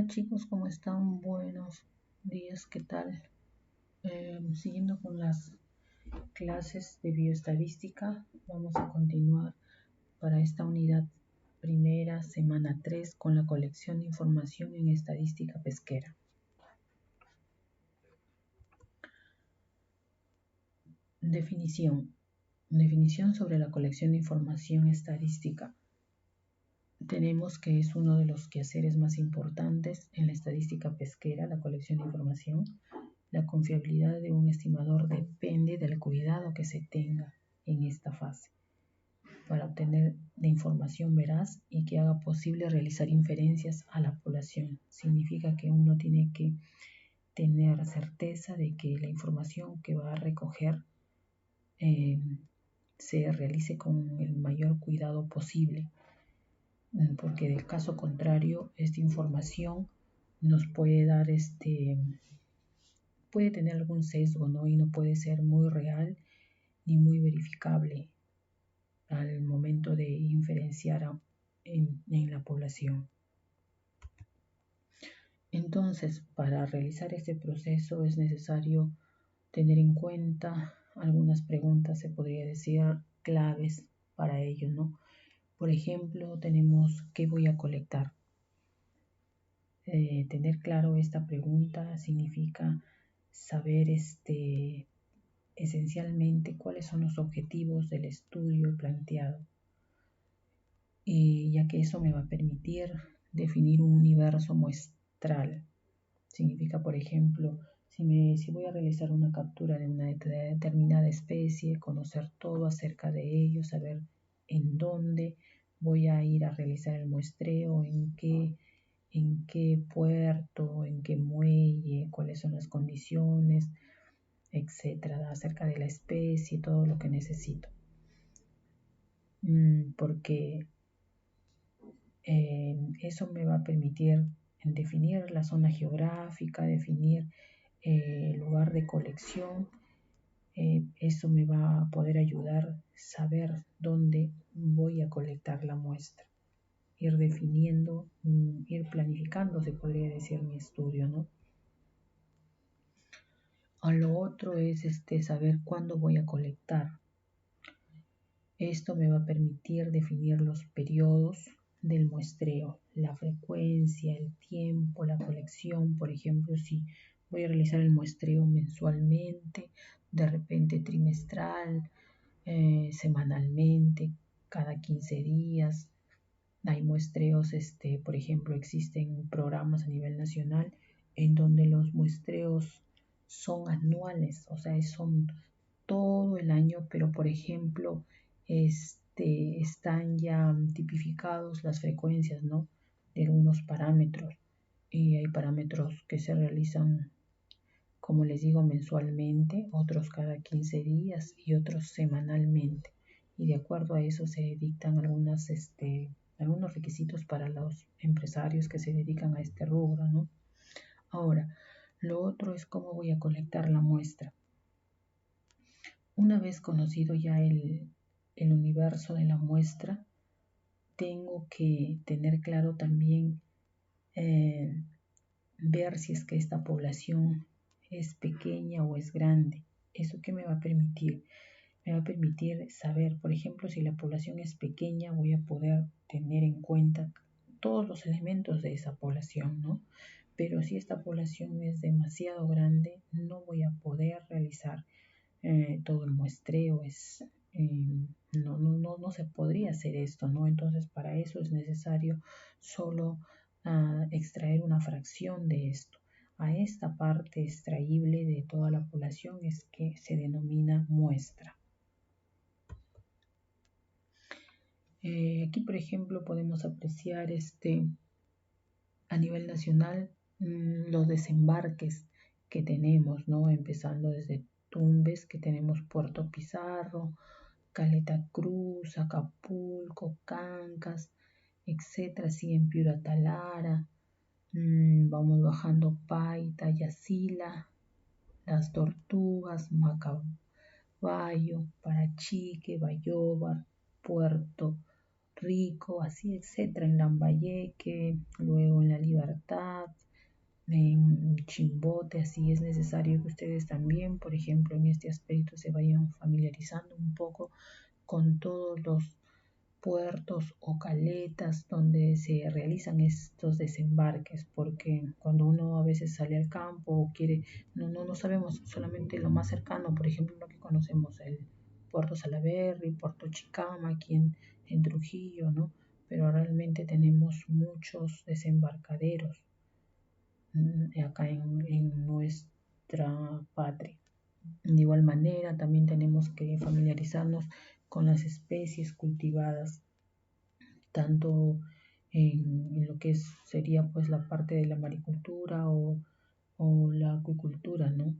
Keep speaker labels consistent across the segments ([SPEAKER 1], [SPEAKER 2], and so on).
[SPEAKER 1] Hola chicos, ¿cómo están? Buenos días, ¿qué tal? Siguiendo con las clases de bioestadística, vamos a continuar para esta unidad primera, semana 3, con la colección de información en estadística pesquera. Definición. Definición sobre la colección de información estadística. Tenemos que es uno de los quehaceres más importantes en la estadística pesquera, la colección de información. La confiabilidad de un estimador depende del cuidado que se tenga en esta fase para obtener de información veraz y que haga posible realizar inferencias a la población. Significa que uno tiene que tener certeza de que la información que va a recoger se realice con el mayor cuidado posible, porque del caso contrario, esta información nos puede dar puede tener algún sesgo, ¿no? Y no puede ser muy real ni muy verificable al momento de inferenciar en la población. Entonces, para realizar este proceso es necesario tener en cuenta algunas preguntas, se podría decir, claves para ello, ¿no? Por ejemplo, tenemos ¿qué voy a colectar? Tener claro esta pregunta significa saber esencialmente cuáles son los objetivos del estudio planteado, ya que eso me va a permitir definir un universo muestral. Significa, por ejemplo, si voy a realizar una captura de una determinada especie, conocer todo acerca de ello, saber en dónde voy a ir a realizar el muestreo, en qué puerto, en qué muelle, cuáles son las condiciones, etcétera, acerca de la especie, todo lo que necesito. Porque eso me va a permitir definir la zona geográfica, definir el lugar de colección. Eso me va a poder ayudar a saber dónde voy a colectar la muestra. Ir definiendo, ir planificando, se podría decir, mi estudio, ¿no? A lo otro es saber cuándo voy a colectar. Esto me va a permitir definir los periodos del muestreo, la frecuencia, el tiempo, la colección. Por ejemplo, si voy a realizar el muestreo mensualmente, de repente trimestral, semanalmente, cada 15 días. Hay muestreos, por ejemplo, existen programas a nivel nacional en donde los muestreos son anuales, o sea, son todo el año, pero por ejemplo, están ya tipificados las frecuencias, ¿no? De algunos parámetros. Y hay parámetros que se realizan, como les digo, mensualmente, otros cada 15 días y otros semanalmente. Y de acuerdo a eso se dictan algunos requisitos para los empresarios que se dedican a este rubro, ¿no? Ahora, lo otro es cómo voy a colectar la muestra. Una vez conocido ya el universo de la muestra, tengo que tener claro también ver si es que esta población es pequeña o es grande. ¿Eso qué me va a permitir? Me va a permitir saber, por ejemplo, si la población es pequeña, voy a poder tener en cuenta todos los elementos de esa población, ¿no? Pero si esta población es demasiado grande, no voy a poder realizar todo el muestreo, no se podría hacer esto, ¿no? Entonces, para eso es necesario solo extraer una fracción de esto. A esta parte extraíble de toda la población es que se denomina muestra. Aquí, por ejemplo, podemos apreciar a nivel nacional los desembarques que tenemos, ¿no? Empezando desde Tumbes, que tenemos Puerto Pizarro, Caleta Cruz, Acapulco, Cancas, etcétera, así en Piura Talara, vamos bajando Paita, Yacila, Las Tortugas, Macabayo, Parachique, Bayóvar, Puerto Rico, así etcétera, en Lambayeque, luego en La Libertad, en Chimbote. Así es necesario que ustedes también, por ejemplo, en este aspecto se vayan familiarizando un poco con todos los puertos o caletas donde se realizan estos desembarques, porque cuando uno a veces sale al campo o quiere, no sabemos solamente lo más cercano, por ejemplo, lo que conocemos, el Puerto Salaberry, Puerto Chicama, aquí en Trujillo, ¿no? Pero realmente tenemos muchos desembarcaderos acá en nuestra patria. De igual manera, también tenemos que familiarizarnos con las especies cultivadas, tanto en lo que sería pues la parte de la maricultura o la acuicultura, ¿no?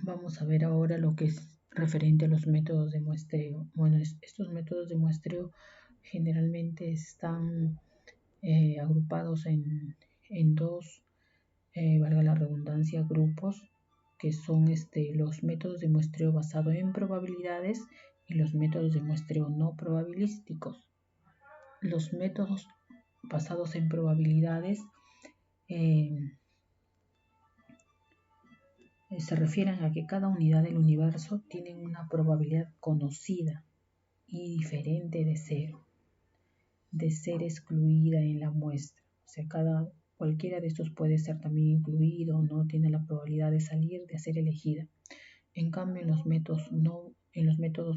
[SPEAKER 1] Vamos a ver ahora lo que es referente a los métodos de muestreo. Bueno, estos métodos de muestreo generalmente están agrupados en dos, valga la redundancia, grupos, que son los métodos de muestreo basado en probabilidades y los métodos de muestreo no probabilísticos. Los métodos basados en probabilidades eh, se refieren a que cada unidad del universo tiene una probabilidad conocida y diferente de ser excluida en la muestra. O sea, cualquiera de estos puede ser también incluido o no, tiene la probabilidad de salir, de ser elegida. En cambio, en los métodos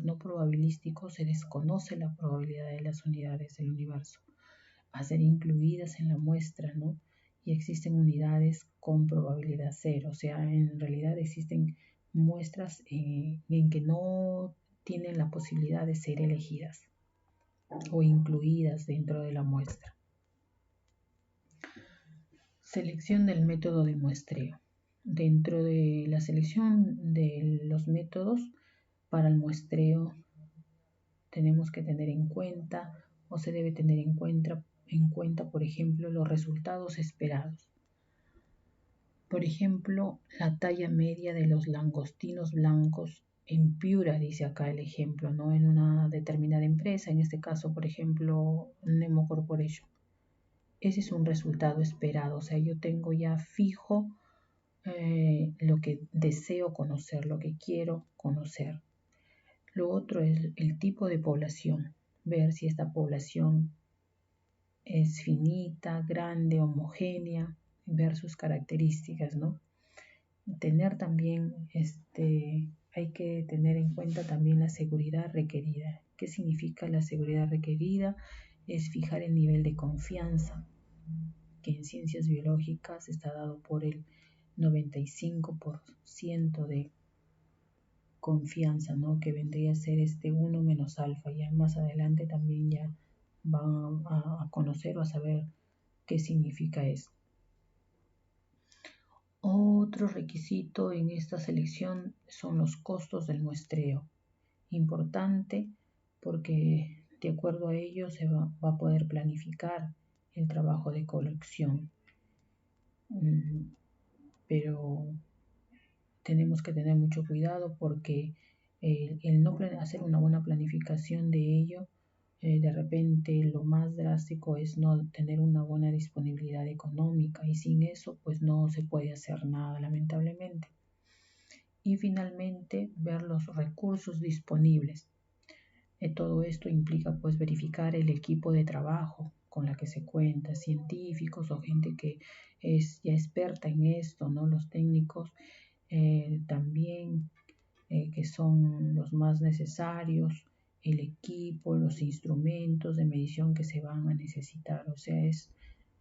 [SPEAKER 1] no probabilísticos se desconoce la probabilidad de las unidades del universo a ser incluidas en la muestra, ¿no? Y existen unidades con probabilidad cero, o sea, en realidad existen muestras en que no tienen la posibilidad de ser elegidas o incluidas dentro de la muestra. Selección del método de muestreo. Dentro de la selección de los métodos para el muestreo tenemos que tener en cuenta o se debe tener en cuenta, por ejemplo, los resultados esperados. Por ejemplo, la talla media de los langostinos blancos en Piura, dice acá el ejemplo, ¿no? En una determinada empresa, en este caso, por ejemplo, Nemo Corporation. Ese es un resultado esperado, o sea, yo tengo ya fijo lo que deseo conocer, lo que quiero conocer. Lo otro es el tipo de población, ver si esta población es finita, grande, homogénea, ver sus características, ¿no? Tener también, hay que tener en cuenta también la seguridad requerida. ¿Qué significa la seguridad requerida? Es fijar el nivel de confianza, que en ciencias biológicas está dado por el 95% de confianza, ¿no? Que vendría a ser 1 menos alfa. Ya más adelante también ya van a conocer o a saber qué significa eso. Otro requisito en esta selección son los costos del muestreo. Importante porque de acuerdo a ello se va a poder planificar el trabajo de colección. Pero tenemos que tener mucho cuidado porque el no hacer una buena planificación de ello, de repente lo más drástico es no tener una buena disponibilidad económica y sin eso pues no se puede hacer nada, lamentablemente. Y finalmente ver los recursos disponibles. Todo esto implica pues verificar el equipo de trabajo con la que se cuenta, científicos o gente que es ya experta en esto, ¿no? Los técnicos también que son los más necesarios, el equipo, los instrumentos de medición que se van a necesitar. O sea, es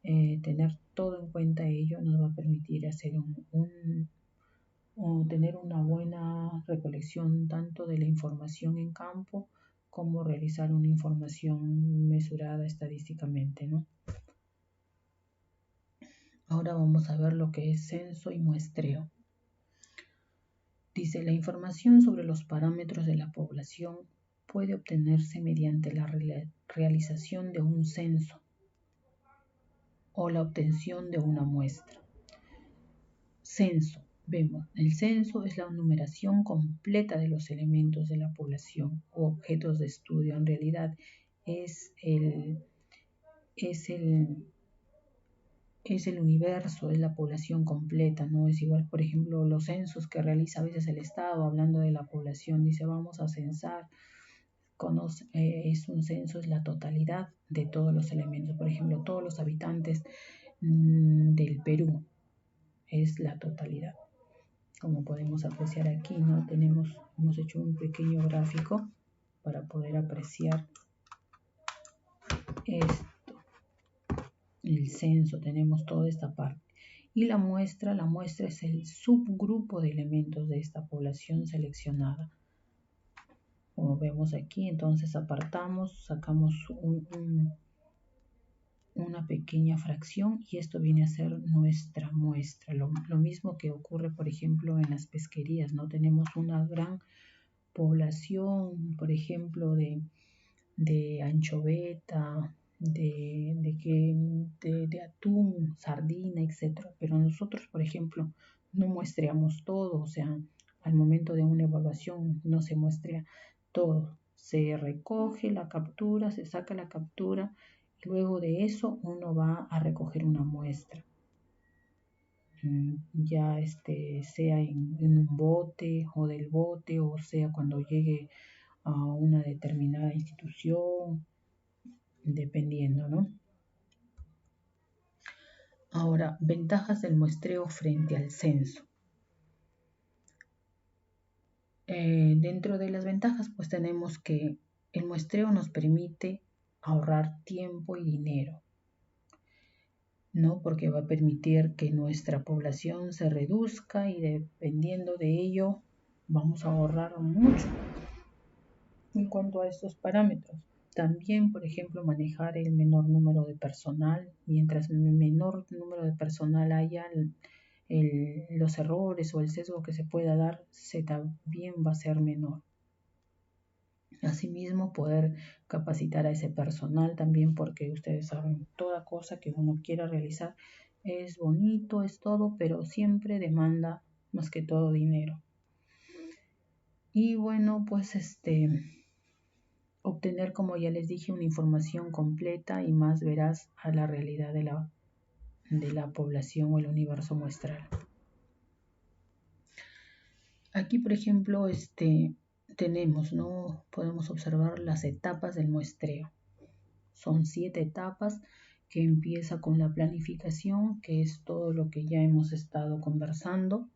[SPEAKER 1] tener todo en cuenta ello nos va a permitir hacer tener una buena recolección tanto de la información en campo como realizar una información mesurada estadísticamente, ¿no? Ahora vamos a ver lo que es censo y muestreo. Dice, la información sobre los parámetros de la población puede obtenerse mediante la realización de un censo o la obtención de una muestra. Censo. Vemos, el censo es la numeración completa de los elementos de la población o objetos de estudio. En realidad es el universo, es la población completa, ¿no? Es igual, por ejemplo, los censos que realiza a veces el Estado hablando de la población, dice vamos a censar, es un censo, es la totalidad de todos los elementos, por ejemplo, todos los habitantes del Perú, es la totalidad. Como podemos apreciar aquí, ¿no? Hemos hecho un pequeño gráfico para poder apreciar esto. El censo, tenemos toda esta parte. Y la muestra es el subgrupo de elementos de esta población seleccionada. Como vemos aquí, entonces apartamos, sacamos una pequeña fracción y esto viene a ser nuestra muestra. Lo mismo que ocurre, por ejemplo, en las pesquerías, ¿no? Tenemos una gran población, por ejemplo, de anchoveta, de atún, sardina, etc. Pero nosotros, por ejemplo, no muestreamos todo, o sea, al momento de una evaluación no se muestra todo. Se recoge la captura, se saca la captura y luego de eso uno va a recoger una muestra. Ya sea en un bote o del bote, o sea cuando llegue a una determinada institución, dependiendo, ¿no? Ahora, ventajas del muestreo frente al censo. Dentro de las ventajas, pues tenemos que el muestreo nos permite ahorrar tiempo y dinero, ¿no? Porque va a permitir que nuestra población se reduzca y dependiendo de ello vamos a ahorrar mucho en cuanto a estos parámetros. También, por ejemplo, manejar el menor número de personal. Mientras menor número de personal haya, los errores o el sesgo que se pueda dar también va a ser menor. Asimismo, poder capacitar a ese personal también, porque ustedes saben, toda cosa que uno quiera realizar es bonito, es todo, pero siempre demanda más que todo dinero. Y bueno, pues obtener, como ya les dije, una información completa y más veraz a la realidad de la población o el universo muestral. Aquí, por ejemplo, tenemos, ¿no? Podemos observar las etapas del muestreo. Son 7 etapas que empieza con la planificación, que es todo lo que ya hemos estado conversando,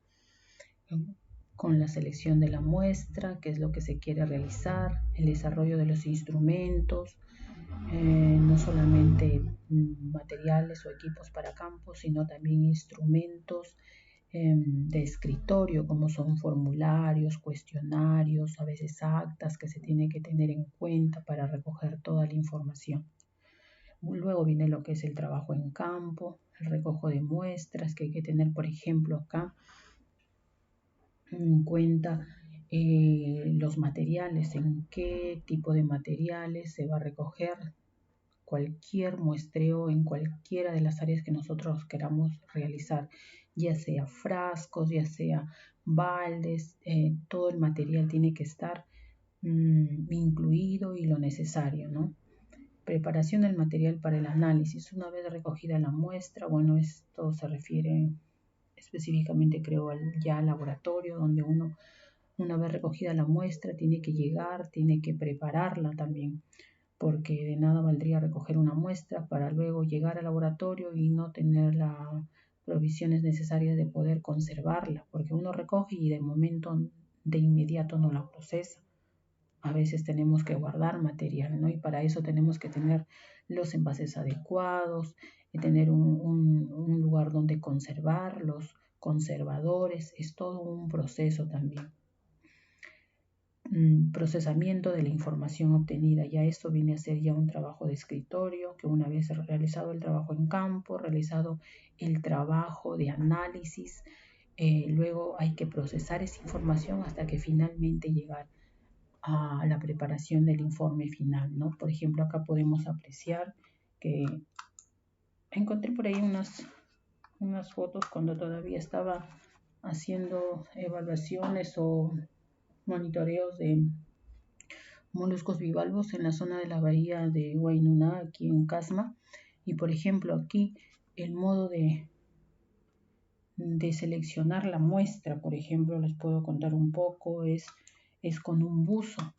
[SPEAKER 1] con la selección de la muestra, que es lo que se quiere realizar, el desarrollo de los instrumentos, no solamente materiales o equipos para campo, sino también instrumentos de escritorio, como son formularios, cuestionarios, a veces actas que se tiene que tener en cuenta para recoger toda la información. Luego viene lo que es el trabajo en campo, el recojo de muestras, que hay que tener, por ejemplo, acá en cuenta los materiales, en qué tipo de materiales se va a recoger cualquier muestreo en cualquiera de las áreas que nosotros queramos realizar, ya sea frascos, ya sea baldes, todo el material tiene que estar incluido y lo necesario, ¿no? Preparación del material para el análisis. Una vez recogida la muestra, bueno, esto se refiere específicamente, creo, ya al laboratorio, donde uno, una vez recogida la muestra, tiene que llegar, tiene que prepararla también, porque de nada valdría recoger una muestra para luego llegar al laboratorio y no tener las provisiones necesarias de poder conservarla, porque uno recoge y de inmediato no la procesa. A veces tenemos que guardar material, ¿no? Y para eso tenemos que tener los envases adecuados, tener un lugar donde conservar, los conservadores, es todo un proceso también. Procesamiento de la información obtenida, ya esto viene a ser ya un trabajo de escritorio, que una vez realizado el trabajo en campo, realizado el trabajo de análisis, luego hay que procesar esa información hasta que finalmente llegar a la preparación del informe final, ¿no? Por ejemplo, acá podemos apreciar que encontré por ahí unas fotos cuando todavía estaba haciendo evaluaciones o monitoreos de moluscos bivalvos en la zona de la bahía de Guainuná, aquí en Casma. Y por ejemplo, aquí el modo de seleccionar la muestra, por ejemplo, les puedo contar un poco, es con un buzo.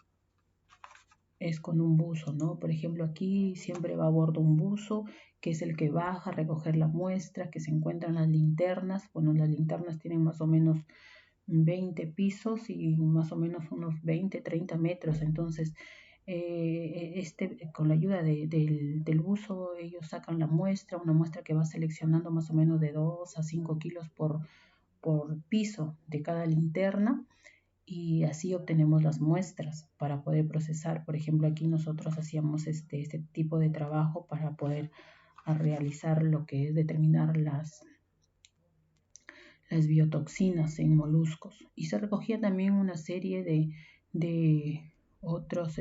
[SPEAKER 1] Es con un buzo, ¿no? Por ejemplo, aquí siempre va a bordo un buzo, que es el que baja a recoger la muestra, que se encuentran las linternas. Bueno, las linternas tienen más o menos 20 pisos y más o menos unos 20, 30 metros. Entonces, con la ayuda del buzo, ellos sacan la muestra, una muestra que va seleccionando más o menos de 2 a 5 kilos por piso de cada linterna, y así obtenemos las muestras para poder procesar. Por ejemplo, aquí nosotros hacíamos este tipo de trabajo para poder realizar lo que es determinar las biotoxinas en moluscos. Y se recogía también una serie de otros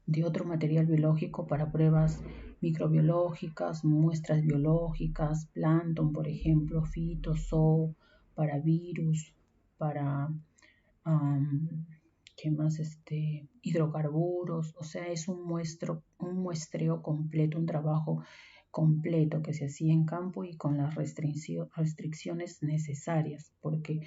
[SPEAKER 1] de otro material biológico para pruebas microbiológicas, muestras biológicas, plancton, por ejemplo, fito, para virus, para ¿qué más? Hidrocarburos. O sea, es un muestreo completo, un trabajo completo que se hacía en campo y con las restricciones necesarias, porque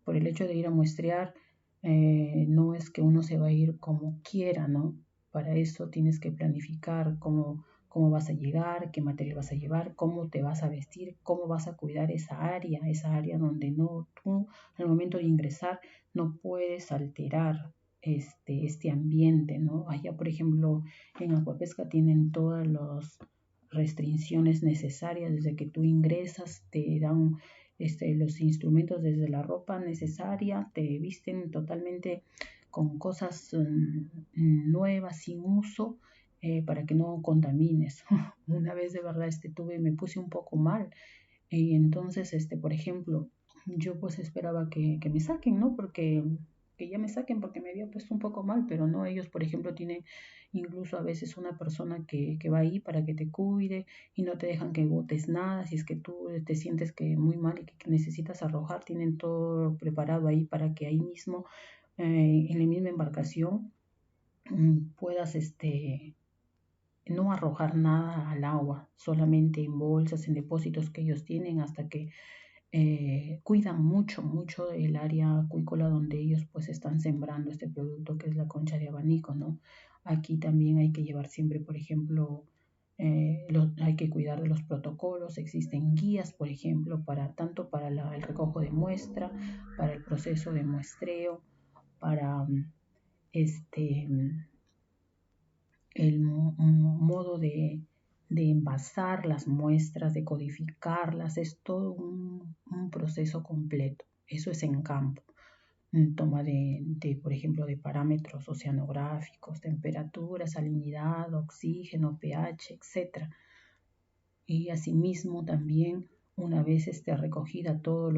[SPEAKER 1] por el hecho de ir a muestrear, no es que uno se va a ir como quiera, ¿no? Para eso tienes que planificar cómo vas a llegar, qué material vas a llevar, cómo te vas a vestir, cómo vas a cuidar esa área donde no, tú al momento de ingresar no puedes alterar este ambiente, ¿no? Allá, por ejemplo, en Acuapesca tienen todas las restricciones necesarias. Desde que tú ingresas, te dan los instrumentos, desde la ropa necesaria, te visten totalmente con cosas nuevas, sin uso, para que no contamines. Una vez de verdad me puse un poco mal, y entonces, por ejemplo, yo pues esperaba que me saquen, ¿no? Porque que ya me saquen porque me había puesto un poco mal, pero no, ellos, por ejemplo, tienen incluso a veces una persona que va ahí para que te cuide y no te dejan que botes nada. Si es que tú te sientes que muy mal y que necesitas arrojar, tienen todo preparado ahí para que ahí mismo, en la misma embarcación, puedas no arrojar nada al agua, solamente en bolsas, en depósitos que ellos tienen, hasta que cuidan mucho el área acuícola donde ellos pues están sembrando este producto que es la concha de abanico, ¿no? Aquí también hay que llevar siempre, por ejemplo, hay que cuidar de los protocolos. Existen guías, por ejemplo, tanto para el recojo de muestra, para el proceso de muestreo, para este el modo de envasar las muestras, de codificarlas. Es todo un proceso completo. Eso es en campo. Toma por ejemplo, de parámetros oceanográficos, temperatura, salinidad, oxígeno, pH, etc. Y asimismo también, una vez recogida todas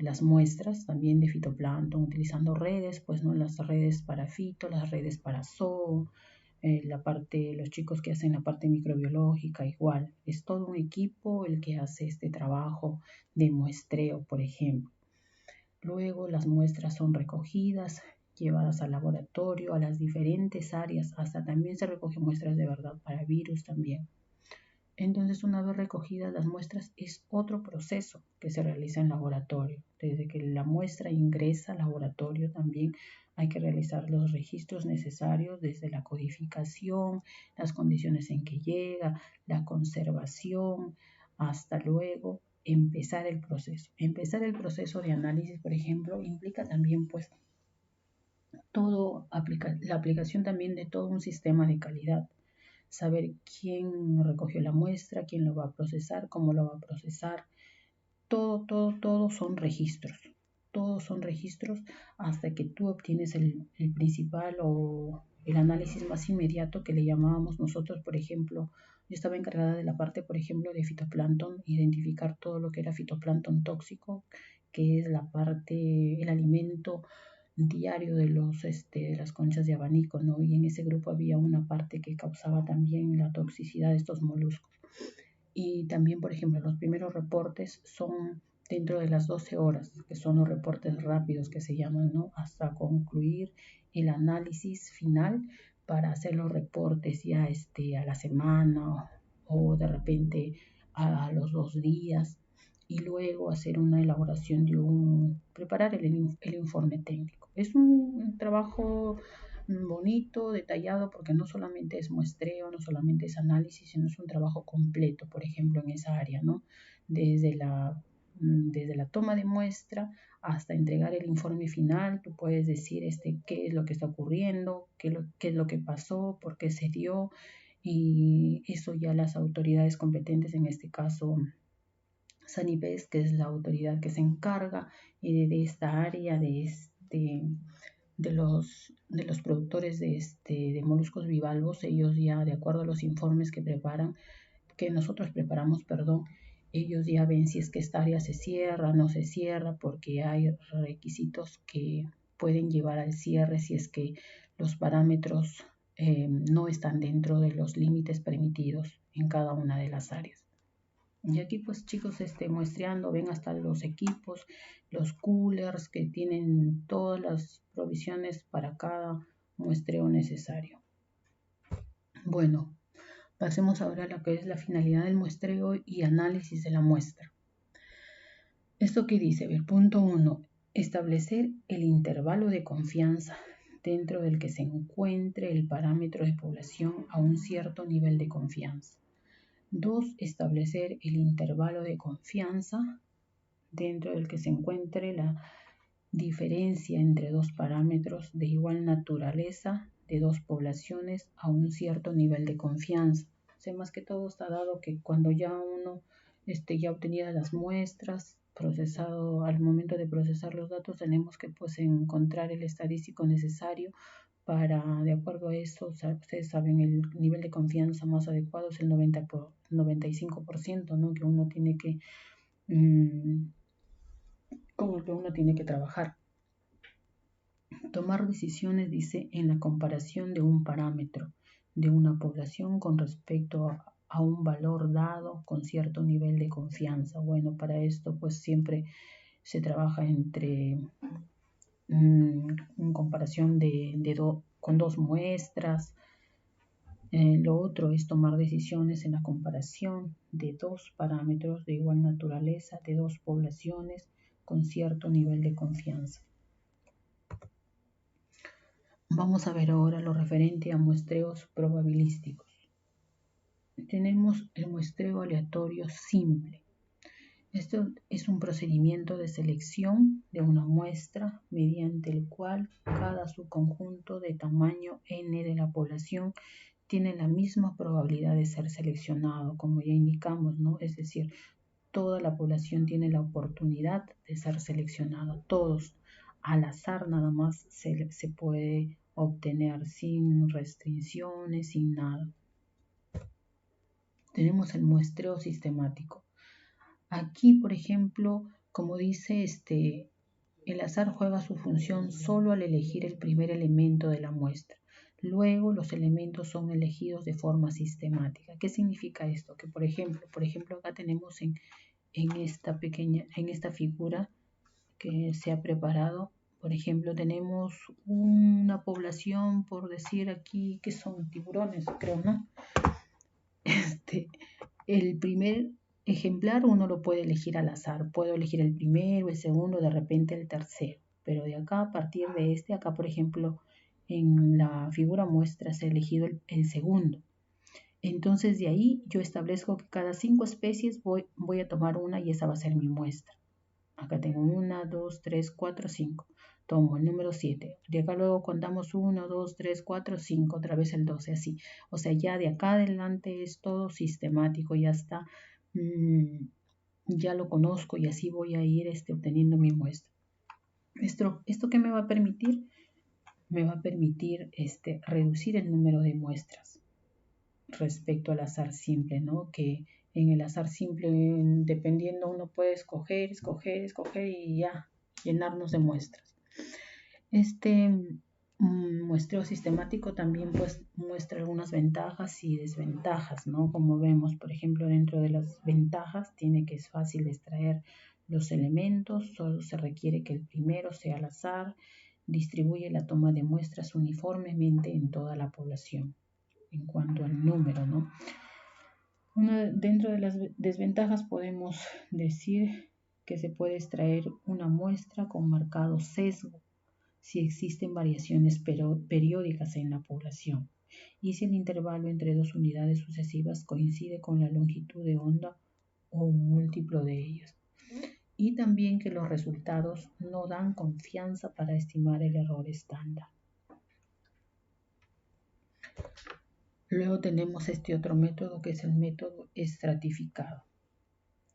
[SPEAKER 1] las muestras, también de fitoplancton, utilizando redes, pues no, las redes para fito, las redes para zoo, los chicos que hacen la parte microbiológica, igual, es todo un equipo el que hace este trabajo de muestreo, por ejemplo. Luego las muestras son recogidas, llevadas al laboratorio, a las diferentes áreas, hasta también se recogen muestras de verdad para virus también. Entonces, una vez recogidas las muestras, es otro proceso que se realiza en laboratorio. Desde que la muestra ingresa al laboratorio, también hay que realizar los registros necesarios, desde la codificación, las condiciones en que llega, la conservación, hasta luego empezar el proceso. Empezar el proceso de análisis, por ejemplo, implica también pues la aplicación también de todo un sistema de calidad. Saber quién recogió la muestra, quién lo va a procesar, cómo lo va a procesar. Todo son registros. Todos son registros hasta que tú obtienes el principal o el análisis más inmediato, que le llamábamos nosotros. Por ejemplo, yo estaba encargada de la parte, por ejemplo, de fitoplancton, identificar todo lo que era fitoplancton tóxico, que es la parte, el alimento diario de las conchas de abanico, ¿no? Y en ese grupo había una parte que causaba también la toxicidad de estos moluscos. Y también, por ejemplo, los primeros reportes son dentro de las 12 horas, que son los reportes rápidos que se llaman, ¿no? Hasta concluir el análisis final para hacer los reportes ya a la semana o de repente a los 2 días y luego hacer una elaboración preparar el informe técnico. Es un trabajo bonito, detallado, porque no solamente es muestreo, no solamente es análisis, sino es un trabajo completo, por ejemplo, en esa área, ¿no? Desde la toma de muestra hasta entregar el informe final, tú puedes decir qué es lo que está ocurriendo, qué es lo que pasó, por qué se dio, y eso ya las autoridades competentes, en este caso Sanipes, que es la autoridad que se encarga de esta área de los productores de moluscos bivalvos. Ellos ya, de acuerdo a los informes que nosotros preparamos, perdón, ellos ya ven si es que esta área se cierra, no se cierra, porque hay requisitos que pueden llevar al cierre si es que los parámetros no están dentro de los límites permitidos en cada una de las áreas. Y aquí pues chicos, muestreando, ven hasta los equipos, los coolers que tienen todas las provisiones para cada muestreo necesario. Bueno, pasemos ahora a lo que es la finalidad del muestreo y análisis de la muestra. ¿Esto qué dice? El punto 1, establecer el intervalo de confianza dentro del que se encuentre el parámetro de población a un cierto nivel de confianza. 2. Establecer el intervalo de confianza dentro del que se encuentre la diferencia entre dos parámetros de igual naturaleza de dos poblaciones a un cierto nivel de confianza. O sea, más que todo está dado que cuando ya uno ya obtenida las muestras, al momento de procesar los datos, tenemos que pues encontrar el estadístico necesario para, de acuerdo a eso, ustedes saben, el nivel de confianza más adecuado es el 95%, ¿no? Que uno tiene que, con el que uno tiene que trabajar. Tomar decisiones, dice, en la comparación de un parámetro de una población con respecto a un valor dado con cierto nivel de confianza. Bueno, para esto pues siempre se trabaja en comparación con dos muestras. Lo otro es tomar decisiones en la comparación de dos parámetros de igual naturaleza de dos poblaciones con cierto nivel de confianza. Vamos a ver ahora lo referente a muestreos probabilísticos. Tenemos el muestreo aleatorio simple. Esto es un procedimiento de selección de una muestra mediante el cual cada subconjunto de tamaño n de la población tiene la misma probabilidad de ser seleccionado, como ya indicamos, ¿no? Es decir, toda la población tiene la oportunidad de ser seleccionada. Todos, al azar nada más se puede obtener sin restricciones, sin nada. Tenemos el muestreo sistemático. Aquí, por ejemplo, como dice, el azar juega su función solo al elegir el primer elemento de la muestra. Luego los elementos son elegidos de forma sistemática. ¿Qué significa esto? Que por ejemplo acá tenemos en esta figura que se ha preparado, por ejemplo, tenemos una población, por decir aquí, que son tiburones, creo, ¿no? El primer ejemplar uno lo puede elegir al azar, puedo elegir el primero, el segundo, de repente el tercero, pero de acá, a partir de acá por ejemplo, en la figura muestra se ha elegido el segundo. Entonces de ahí yo establezco que cada 5 especies voy a tomar una y esa va a ser mi muestra. Acá tengo 1, 2, 3, 4, 5. Tomo el número 7. De acá luego contamos 1, 2, 3, 4, 5. Otra vez el 12, así. O sea, ya de acá adelante es todo sistemático. Ya está. Ya lo conozco y así voy a ir obteniendo mi muestra. ¿Esto qué me va a permitir? Me va a permitir reducir el número de muestras respecto al azar simple, ¿no? Que en el azar simple, dependiendo, uno puede escoger y ya llenarnos de muestras. muestreo sistemático también pues muestra algunas ventajas y desventajas, ¿no? Como vemos, por ejemplo, dentro de las ventajas tiene que es fácil extraer los elementos, solo se requiere que el primero sea al azar, distribuye la toma de muestras uniformemente en toda la población. En cuanto al número, ¿no? Dentro de las desventajas podemos decir que se puede extraer una muestra con marcado sesgo si existen variaciones periódicas en la población y si el intervalo entre dos unidades sucesivas coincide con la longitud de onda o un múltiplo de ellas. Y también que los resultados no dan confianza para estimar el error estándar. Luego tenemos este otro método que es el método estratificado.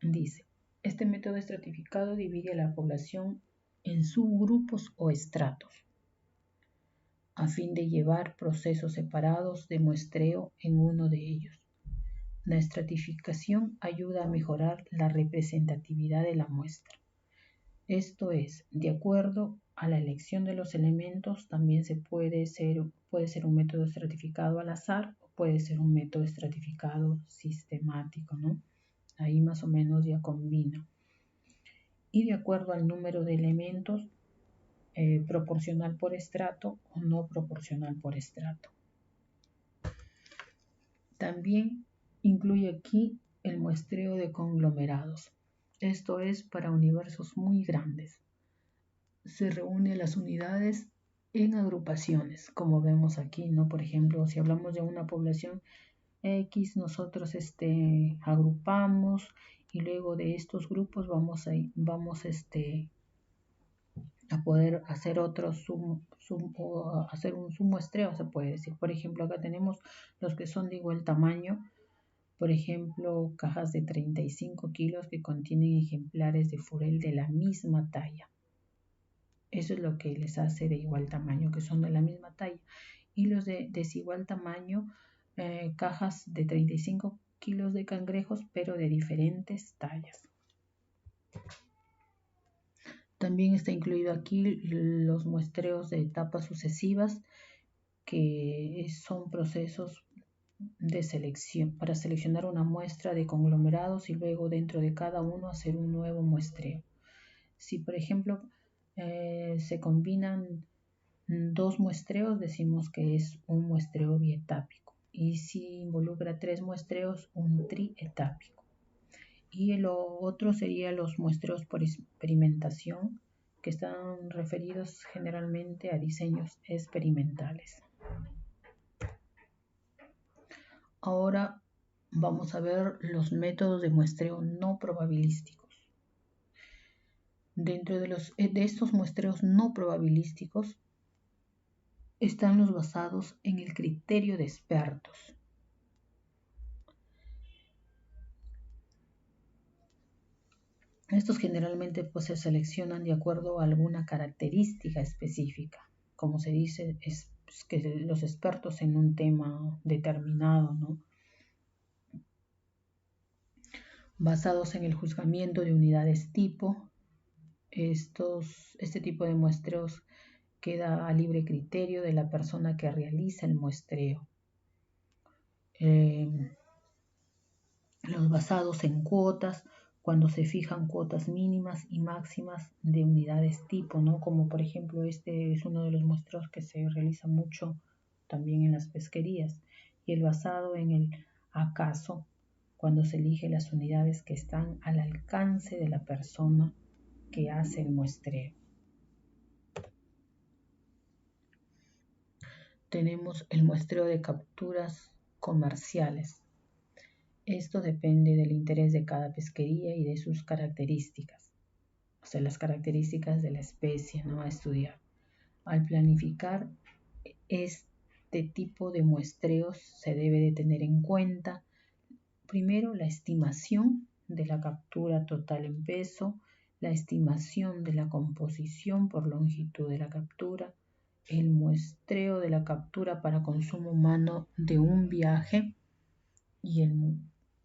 [SPEAKER 1] Dice, este método estratificado divide a la población en subgrupos o estratos, a fin de llevar procesos separados de muestreo en uno de ellos. La estratificación ayuda a mejorar la representatividad de la muestra. Esto es, de acuerdo a la elección de los elementos, también puede ser un método estratificado al azar o puede ser un método estratificado sistemático, ¿no? Ahí más o menos ya combina. Y de acuerdo al número de elementos, proporcional por estrato o no proporcional por estrato. También incluye aquí el muestreo de conglomerados. Esto es para universos muy grandes. Se reúnen las unidades en agrupaciones, como vemos aquí, ¿no? Por ejemplo, si hablamos de una población X, nosotros agrupamos y luego de estos grupos vamos a poder hacer hacer un submuestreo, se puede decir. Por ejemplo, acá tenemos los que son de igual tamaño, por ejemplo, cajas de 35 kilos que contienen ejemplares de furel de la misma talla. Eso es lo que les hace de igual tamaño, que son de la misma talla. Y los de desigual tamaño, cajas de 35 kilos de cangrejos, pero de diferentes tallas. También está incluido aquí los muestreos de etapas sucesivas, que son procesos de selección para seleccionar una muestra de conglomerados y luego dentro de cada uno hacer un nuevo muestreo. Si por ejemplo se combinan dos muestreos, decimos que es un muestreo bietápico, y si involucra 3 muestreos, un trietápico. Y lo otro sería los muestreos por experimentación, que están referidos generalmente a diseños experimentales. Ahora vamos a ver los métodos de muestreo no probabilísticos. Dentro de estos muestreos no probabilísticos están los basados en el criterio de expertos. Estos generalmente pues, se seleccionan de acuerdo a alguna característica específica. Como se dice, es que los expertos en un tema determinado, ¿no? Basados en el juzgamiento de unidades tipo, este tipo de muestreos queda a libre criterio de la persona que realiza el muestreo. Los basados en cuotas, cuando se fijan cuotas mínimas y máximas de unidades tipo, ¿no? Como por ejemplo este es uno de los muestreos que se realiza mucho también en las pesquerías. Y el basado en el acaso, cuando se elige las unidades que están al alcance de la persona que hace el muestreo. Tenemos el muestreo de capturas comerciales. Esto depende del interés de cada pesquería y de sus características, o sea, las características de la especie, ¿no? A estudiar. Al planificar este tipo de muestreos se debe de tener en cuenta primero la estimación de la captura total en peso, la estimación de la composición por longitud de la captura, el muestreo de la captura para consumo humano de un viaje y el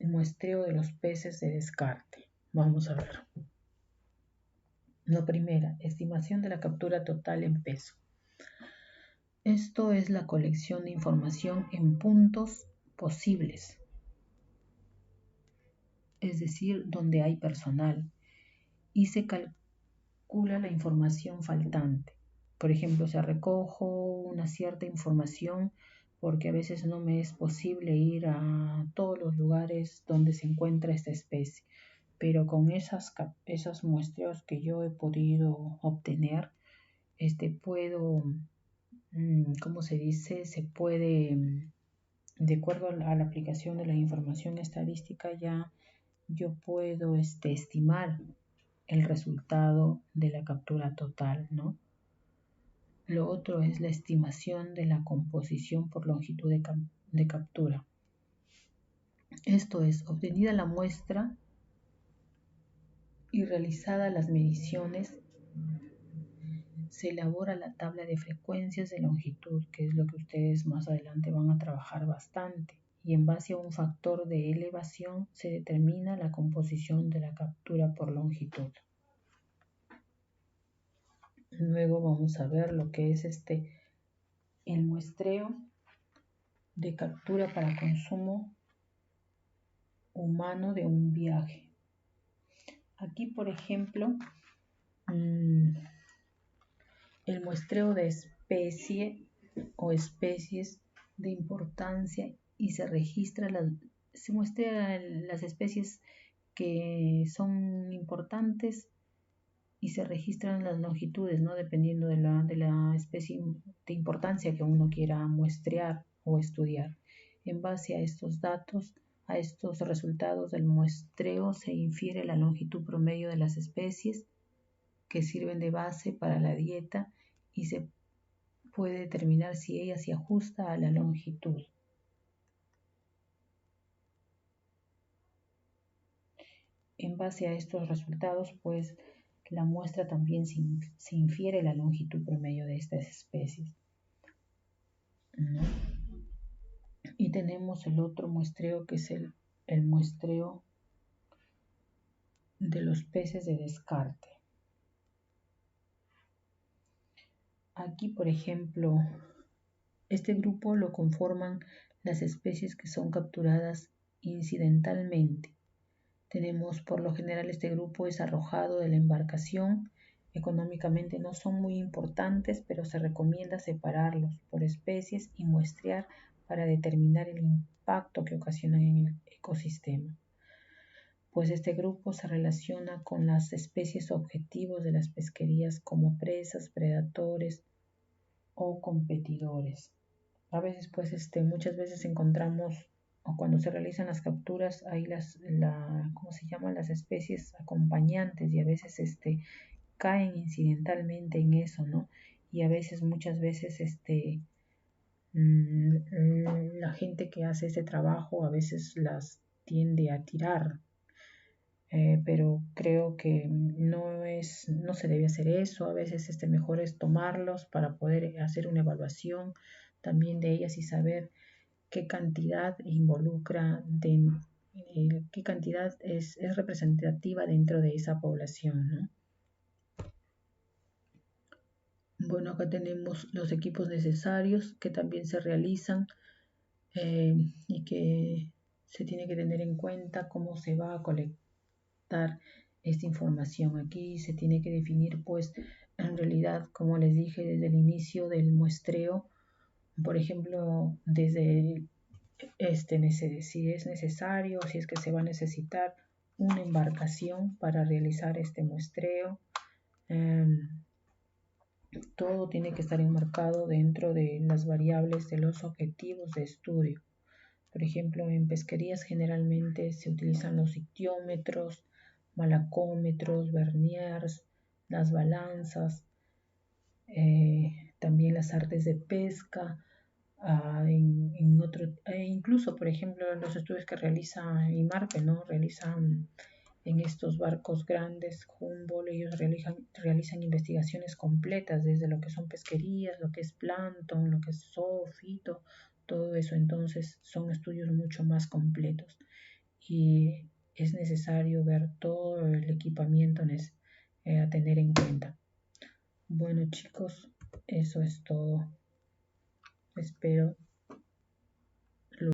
[SPEAKER 1] muestreo de los peces de descarte. Vamos a ver. La primera, estimación de la captura total en peso. Esto es la colección de información en puntos posibles, es decir, donde hay personal, y se calcula la información faltante. Por ejemplo, se recojo una cierta información porque a veces no me es posible ir a todos los lugares donde se encuentra esta especie, pero con esos muestreos que yo he podido obtener, puedo, ¿cómo se dice? Se puede, de acuerdo a la aplicación de la información estadística, ya yo puedo estimar el resultado de la captura total, ¿no? Lo otro es la estimación de la composición por longitud de captura. Esto es, obtenida la muestra y realizadas las mediciones, se elabora la tabla de frecuencias de longitud, que es lo que ustedes más adelante van a trabajar bastante, y en base a un factor de elevación se determina la composición de la captura por longitud. Luego vamos a ver lo que es el muestreo de captura para consumo humano de un viaje. Aquí, por ejemplo, el muestreo de especie o especies de importancia y se muestran las especies que son importantes y se registran las longitudes, ¿no? Dependiendo de la especie de importancia que uno quiera muestrear o estudiar. En base a estos datos, a estos resultados del muestreo, se infiere la longitud promedio de las especies que sirven de base para la dieta y se puede determinar si ella se ajusta a la longitud. En base a estos resultados, pues la muestra también se infiere la longitud promedio de estas especies, ¿no? Y tenemos el otro muestreo que es el muestreo de los peces de descarte. Aquí, por ejemplo, este grupo lo conforman las especies que son capturadas incidentalmente. Tenemos, por lo general, este grupo es arrojado de la embarcación. Económicamente no son muy importantes, pero se recomienda separarlos por especies y muestrear para determinar el impacto que ocasionan en el ecosistema. Pues este grupo se relaciona con las especies objetivos de las pesquerías como presas, predadores o competidores. A veces, pues, muchas veces encontramos, o cuando se realizan las capturas, hay ¿cómo se llaman? Las especies acompañantes y a veces, caen incidentalmente en eso, ¿no? Y a veces, muchas veces, la gente que hace este trabajo a veces las tiende a tirar, pero creo que no se debe hacer eso. A veces mejor es tomarlos para poder hacer una evaluación también de ellas y saber qué cantidad involucra, qué cantidad es representativa dentro de esa población, ¿no? Bueno, acá tenemos los equipos necesarios que también se realizan y que se tiene que tener en cuenta cómo se va a colectar esta información. Aquí se tiene que definir, pues, en realidad, como les dije desde el inicio del muestreo, por ejemplo, desde si es necesario, si es que se va a necesitar una embarcación para realizar este muestreo. Todo tiene que estar enmarcado dentro de las variables de los objetivos de estudio. Por ejemplo, en pesquerías generalmente se utilizan los ictiómetros, malacómetros, verniers, las balanzas, también las artes de pesca, incluso, por ejemplo, los estudios que realiza IMARPE, ¿no? Realizan en estos barcos grandes, Humboldt, ellos realizan investigaciones completas desde lo que son pesquerías, lo que es plancton, lo que es zoofito, todo eso. Entonces son estudios mucho más completos y es necesario ver todo el equipamiento a tener en cuenta. Bueno, chicos, eso es todo. Espero